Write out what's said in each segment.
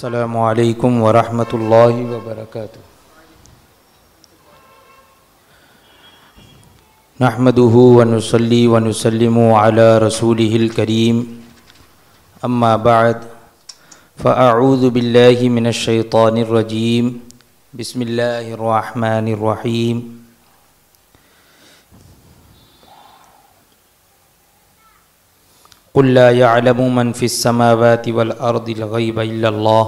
السلام علیکم ورحمۃ اللہ وبرکاتہ۔ نحمده ونصلی ونسلم علی رسولہ الکریم، اما بعد فاعوذ باللہ من الشیطان الرجیم، بسم اللہ الرحمن الرحیم۔ قل لا يعلم من في السماوات والأرض الغيب إلا الله،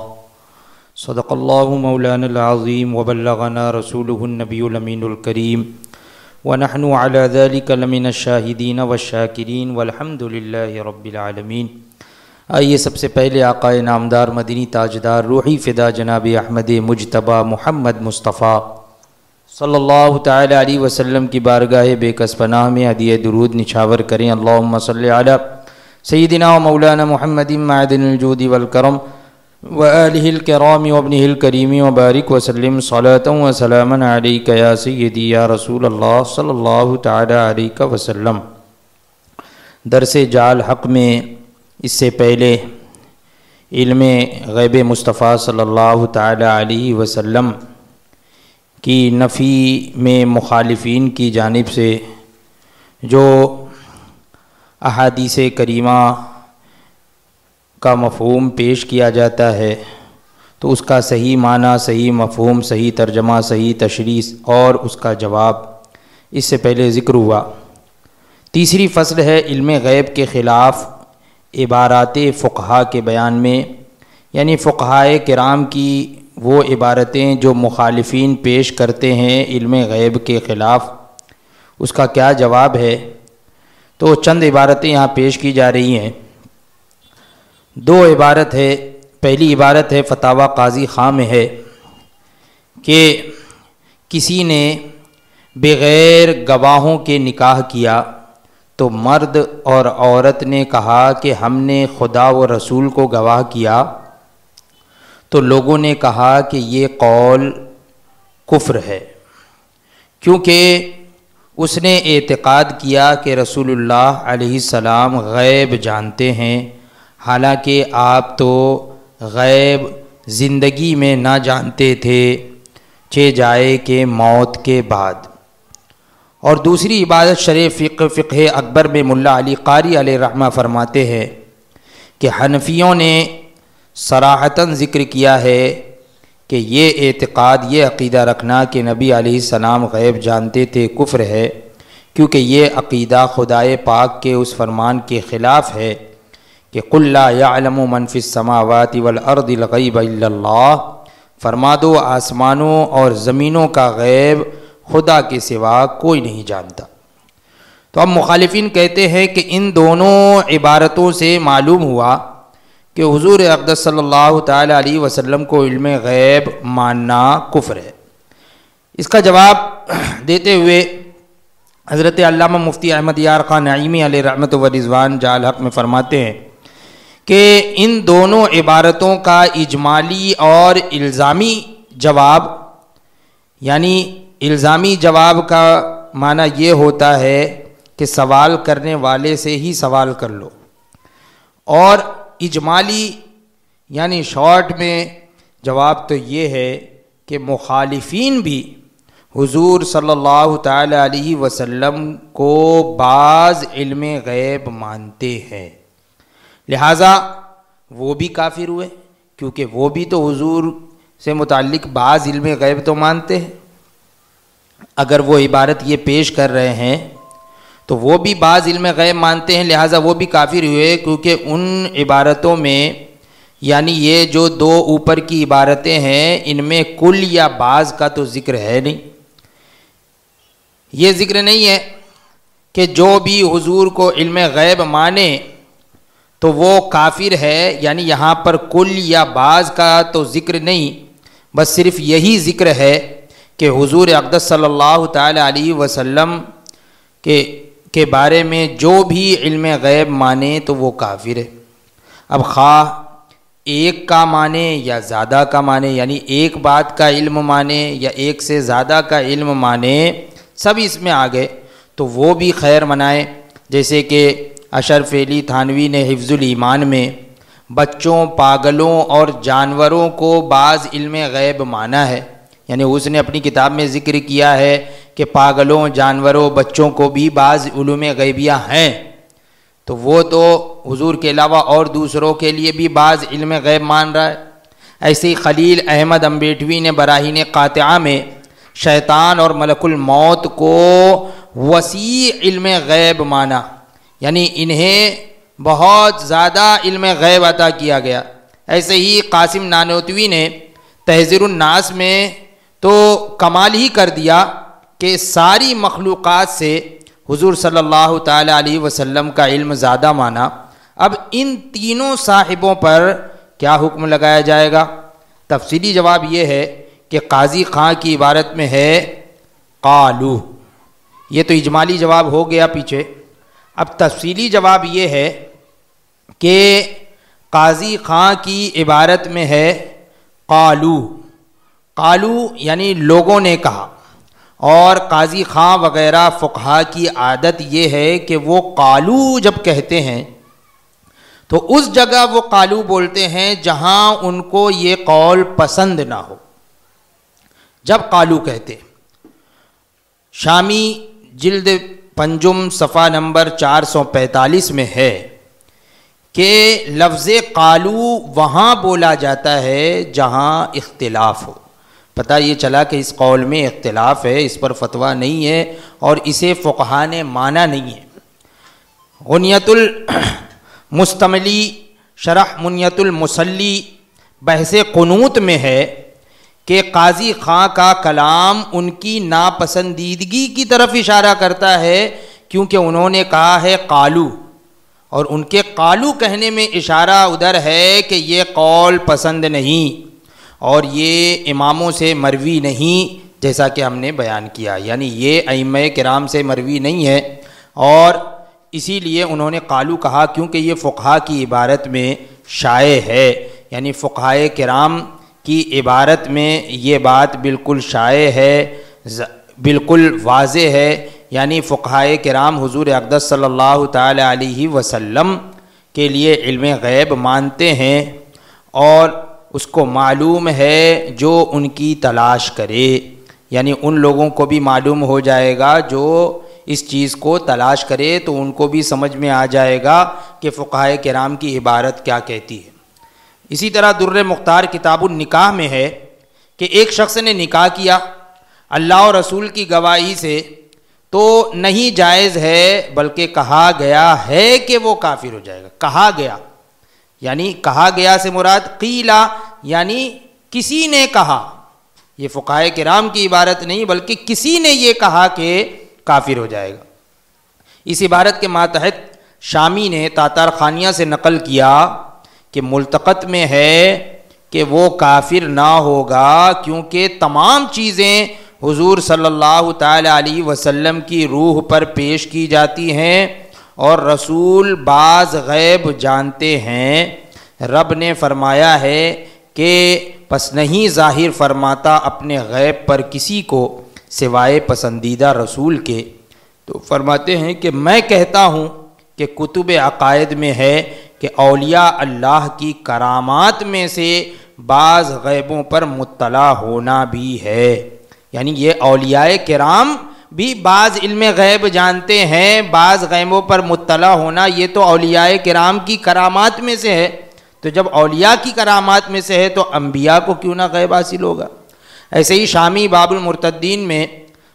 صدق الله مولانا العظيم وبلغنا رسوله النبي الأمين الكريم، ونحن على ذلك لمن الشاهدين والشاكرين والحمد لله رب العالمين۔ آئیے سب سے پہلے آقا نامدار مدنی تاجدار روحی فدا جناب احمد مجتبی محمد مصطفیٰ صلی اللہ تعالی علیہ وسلم کی بارگاہ بے کس پناہ میں ہدیہ درود نچھاور کریں۔ اللہم صلی علی سیدنا و مولانا محمد معدن الجود والکرم وآلہ الکرام وابنہ الکریم وبارک وسلم صلاة و سلاما علیک یا سیدی یا رسول اللہ صلی اللہ تعالی علیہ وسلم۔ درس جال حق میں اس سے پہلے علم غیب مصطفیٰ صلی اللہ تعالی علیہ وسلم کی نفی میں مخالفین کی جانب سے جو احادیث کریمہ کا مفہوم پیش کیا جاتا ہے تو اس کا صحیح معنی، صحیح مفہوم، صحیح ترجمہ، صحیح تشریح اور اس کا جواب اس سے پہلے ذکر ہوا۔ تیسری فصل ہے علم غیب کے خلاف عبارات فقہا کے بیان میں، یعنی فقہائے کرام کی وہ عبارتیں جو مخالفین پیش کرتے ہیں علم غیب کے خلاف، اس کا کیا جواب ہے۔ تو چند عبارتیں یہاں پیش کی جا رہی ہیں۔ دو عبارت ہے، پہلی عبارت ہے فتاوی قاضی خاں میں ہے کہ کسی نے بغیر گواہوں کے نکاح کیا تو مرد اور عورت نے کہا کہ ہم نے خدا و رسول کو گواہ کیا، تو لوگوں نے کہا کہ یہ قول کفر ہے، کیونکہ اس نے اعتقاد کیا کہ رسول اللہ علیہ السلام غیب جانتے ہیں، حالانکہ آپ تو غیب زندگی میں نہ جانتے تھے چہ جائے کہ موت کے بعد۔ اور دوسری عبارت شرح فقہ اکبر میں ملا علی قاری علیہ رحمہ فرماتے ہیں کہ حنفیوں نے صراحتاً ذکر کیا ہے کہ یہ اعتقاد، یہ عقیدہ رکھنا کہ نبی علیہ السلام غیب جانتے تھے کفر ہے، کیونکہ یہ عقیدہ خدائے پاک کے اس فرمان کے خلاف ہے کہ قل لا يعلم من فی السماوات والارض الغیب الا اللہ، فرما دو آسمانوں اور زمینوں کا غیب خدا کے سوا کوئی نہیں جانتا۔ تو اب مخالفین کہتے ہیں کہ ان دونوں عبارتوں سے معلوم ہوا کہ حضور اقدس صلی اللہ تعالی علیہ وسلم کو علم غیب ماننا کفر ہے۔ اس کا جواب دیتے ہوئے حضرت علامہ مفتی احمد یار خان نعیمی علیہ رحمت و رضوان جال حق میں فرماتے ہیں کہ ان دونوں عبارتوں کا اجمالی اور الزامی جواب، یعنی الزامی جواب کا معنی یہ ہوتا ہے کہ سوال کرنے والے سے ہی سوال کر لو، اور اجمالی یعنی شارٹ میں جواب تو یہ ہے کہ مخالفین بھی حضور صلی اللہ تعالی علیہ وسلم کو بعض علم غیب مانتے ہیں، لہٰذا وہ بھی کافر ہوئے، کیونکہ وہ بھی تو حضور سے متعلق بعض علم غیب تو مانتے ہیں۔ اگر وہ عبارت یہ پیش کر رہے ہیں تو وہ بھی بعض علم غیب مانتے ہیں، لہٰذا وہ بھی کافر ہوئے، کیونکہ ان عبارتوں میں یعنی یہ جو دو اوپر کی عبارتیں ہیں ان میں کل یا بعض کا تو ذکر ہے نہیں۔ یہ ذکر نہیں ہے کہ جو بھی حضور کو علم غیب مانے تو وہ کافر ہے، یعنی یہاں پر کل یا بعض کا تو ذکر نہیں، بس صرف یہی ذکر ہے کہ حضور اقدس صلی اللہ تعالی علیہ وسلم کے بارے میں جو بھی علم غیب مانے تو وہ کافر ہے۔ اب خواہ ایک کا مانے یا زیادہ کا مانے، یعنی ایک بات کا علم مانے یا ایک سے زیادہ کا علم مانے، سب اس میں آ گئے تو وہ بھی خیر منائے، جیسے کہ اشرف علی تھانوی نے حفظ الایمان میں بچوں، پاگلوں اور جانوروں کو بعض علم غیب مانا ہے، یعنی اس نے اپنی کتاب میں ذکر کیا ہے کہ پاگلوں، جانوروں، بچوں کو بھی بعض علوم غیبیہ ہیں، تو وہ تو حضور کے علاوہ اور دوسروں کے لیے بھی بعض علم غیب مان رہا ہے۔ ایسے ہی خلیل احمد امبیٹوی نے براہین قاطعہ میں شیطان اور ملک الموت کو وسیع علم غیب مانا، یعنی انہیں بہت زیادہ علم غیب عطا کیا گیا۔ ایسے ہی قاسم نانوتوی نے تحذیر الناس میں تو کمال ہی کر دیا کہ ساری مخلوقات سے حضور صلی اللہ تعالیٰ علیہ وسلم کا علم زیادہ مانا۔ اب ان تینوں صاحبوں پر کیا حکم لگایا جائے گا؟ تفصیلی جواب یہ ہے کہ قاضی خاں کی عبارت میں ہے قالو، یہ تو اجمالی جواب ہو گیا پیچھے۔ اب تفصیلی جواب یہ ہے کہ قاضی خاں کی عبارت میں ہے قالو، قالو یعنی لوگوں نے کہا، اور قاضی خاں وغیرہ فقہا کی عادت یہ ہے کہ وہ قالو جب کہتے ہیں تو اس جگہ وہ قالو بولتے ہیں جہاں ان کو یہ قول پسند نہ ہو، جب قالو کہتے۔ شامی جلد پنجم صفحہ نمبر 445 میں ہے کہ لفظ قالو وہاں بولا جاتا ہے جہاں اختلاف ہو۔ پتہ یہ چلا کہ اس قول میں اختلاف ہے، اس پر فتویٰ نہیں ہے اور اسے فقہا نے مانا نہیں ہے۔ غنیت المستملی شرح منیت المسلی بحث قنوت میں ہے کہ قاضی خاں کا کلام ان کی ناپسندیدگی کی طرف اشارہ کرتا ہے، کیونکہ انہوں نے کہا ہے قالو، اور ان کے قالو کہنے میں اشارہ ادھر ہے کہ یہ قول پسند نہیں اور یہ اماموں سے مروی نہیں، جیسا کہ ہم نے بیان کیا، یعنی یہ ائمہ کرام سے مروی نہیں ہے، اور اسی لیے انہوں نے قالو کہا کیونکہ یہ فقہا کی عبارت میں شائع ہے، یعنی فقہائے کرام کی عبارت میں یہ بات بالکل شائع ہے، بالکل واضح ہے، یعنی فقہائے کرام حضور اقدس صلی اللہ تعالیٰ علیہ وسلم کے لیے علم غیب مانتے ہیں، اور اس کو معلوم ہے جو ان کی تلاش کرے، یعنی ان لوگوں کو بھی معلوم ہو جائے گا جو اس چیز کو تلاش کرے، تو ان کو بھی سمجھ میں آ جائے گا کہ فقہائے کرام کی عبارت کیا کہتی ہے۔ اسی طرح در مختار کتاب النکاح میں ہے کہ ایک شخص نے نکاح کیا اللہ اور رسول کی گواہی سے تو نہیں جائز ہے، بلکہ کہا گیا ہے کہ وہ کافر ہو جائے گا۔ کہا گیا یعنی کہا گیا سے مراد قیلا، یعنی کسی نے کہا، یہ فقہائے کرام کی عبارت نہیں بلکہ کسی نے یہ کہا کہ کافر ہو جائے گا۔ اس عبارت کے ماتحت شامی نے تاتار خانیہ سے نقل کیا کہ ملتقط میں ہے کہ وہ کافر نہ ہوگا، کیونکہ تمام چیزیں حضور صلی اللہ تعالی علیہ وسلم کی روح پر پیش کی جاتی ہیں، اور رسول بعض غیب جانتے ہیں۔ رب نے فرمایا ہے کہ پس نہیں ظاہر فرماتا اپنے غیب پر کسی کو سوائے پسندیدہ رسول کے، تو فرماتے ہیں کہ میں کہتا ہوں کہ کتب عقائد میں ہے کہ اولیاء اللہ کی کرامات میں سے بعض غیبوں پر مطلع ہونا بھی ہے، یعنی یہ اولیاء کرام بھی بعض علم غیب جانتے ہیں، بعض غیبوں پر مطلع ہونا یہ تو اولیاء کرام کی کرامات میں سے ہے، تو جب اولیاء کی کرامات میں سے ہے تو انبیاء کو کیوں نہ غیب حاصل ہوگا۔ ایسے ہی شامی باب المرتدین میں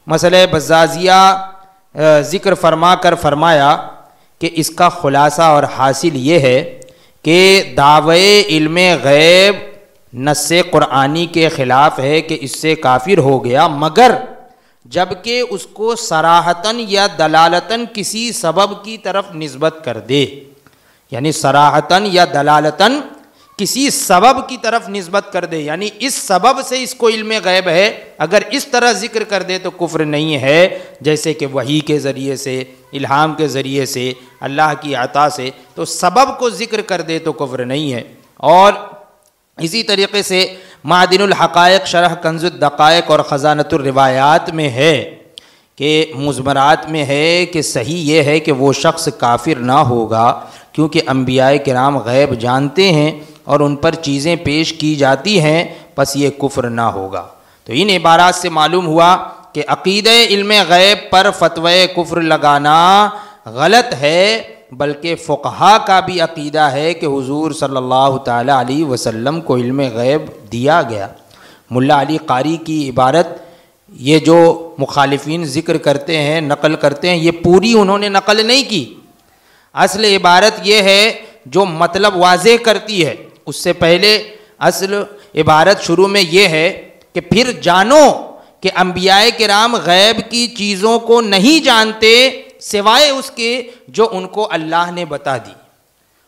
مسئلہ بزازیہ ذکر فرما کر فرمایا کہ اس کا خلاصہ اور حاصل یہ ہے کہ دعوی علم غیب نص قرآنی کے خلاف ہے کہ اس سے کافر ہو گیا، مگر جبکہ اس کو صراحتاً یا دلالتاً کسی سبب کی طرف نسبت کر دے، یعنی صراحتاً یا دلالتاً کسی سبب کی طرف نسبت کر دے، یعنی اس سبب سے اس کو علم غیب ہے، اگر اس طرح ذکر کر دے تو کفر نہیں ہے، جیسے کہ وحی کے ذریعے سے، الہام کے ذریعے سے، اللہ کی عطا سے، تو سبب کو ذکر کر دے تو کفر نہیں ہے۔ اور اسی طریقے سے معدن الحقائق شرح کنز الدقائق اور خزانۃ الروایات میں ہے کہ مضمرات میں ہے کہ صحیح یہ ہے کہ وہ شخص کافر نہ ہوگا کیونکہ انبیاء کرام غیب جانتے ہیں اور ان پر چیزیں پیش کی جاتی ہیں، پس یہ کفر نہ ہوگا۔ تو ان عبارات سے معلوم ہوا کہ عقیدہ علم غیب پر فتوی کفر لگانا غلط ہے، بلکہ فقہا کا بھی عقیدہ ہے کہ حضور صلی اللہ تعالی علیہ وسلم کو علم غیب دیا گیا۔ ملا علی قاری کی عبارت یہ جو مخالفین ذکر کرتے ہیں، نقل کرتے ہیں، یہ پوری انہوں نے نقل نہیں کی۔ اصل عبارت یہ ہے جو مطلب واضح کرتی ہے، اس سے پہلے اصل عبارت شروع میں یہ ہے کہ پھر جانو کہ انبیاء کرام غیب کی چیزوں کو نہیں جانتے سوائے اس کے جو ان کو اللہ نے بتا دی۔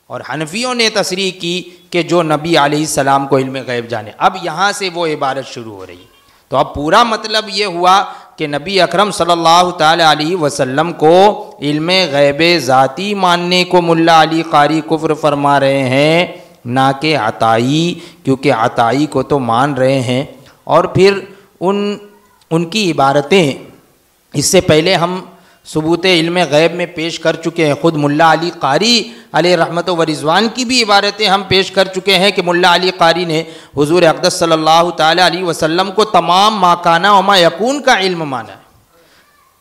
اور حنفیوں نے تصریح کی کہ جو نبی علیہ السلام کو علم غیب جانے۔ اب یہاں سے وہ عبارت شروع ہو رہی ہے۔ تو اب پورا مطلب یہ ہوا کہ نبی اکرم صلی اللہ تعالی علیہ وسلم کو علم غیب ذاتی ماننے کو ملا علی قاری کفر فرما رہے ہیں، نہ کہ عطائی، کیونکہ عطائی کو تو مان رہے ہیں۔ اور پھر ان کی عبارتیں اس سے پہلے ہم ثبوت علم غیب میں پیش کر چکے ہیں۔ خود ملا علی قاری علیہ رحمت و رضوان کی بھی عبارتیں ہم پیش کر چکے ہیں کہ ملا علی قاری نے حضور اقدس صلی اللہ تعالی علیہ وسلم کو تمام ما کانا و ما یکون کا علم مانا ہے۔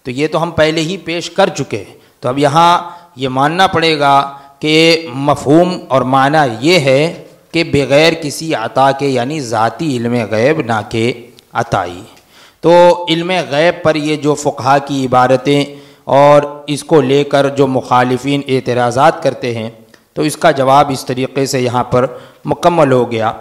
تو یہ تو ہم پہلے ہی پیش کر چکے ہیں۔ تو اب یہاں یہ ماننا پڑے گا کہ مفہوم اور معنی یہ ہے کہ بغیر کسی عطا کے، یعنی ذاتی علم غیب، نہ کہ عطائی۔ تو علم غیب پر یہ جو فقہا کی عبارتیں اور اس کو لے کر جو مخالفین اعتراضات کرتے ہیں، تو اس کا جواب اس طریقے سے یہاں پر مکمل ہو گیا۔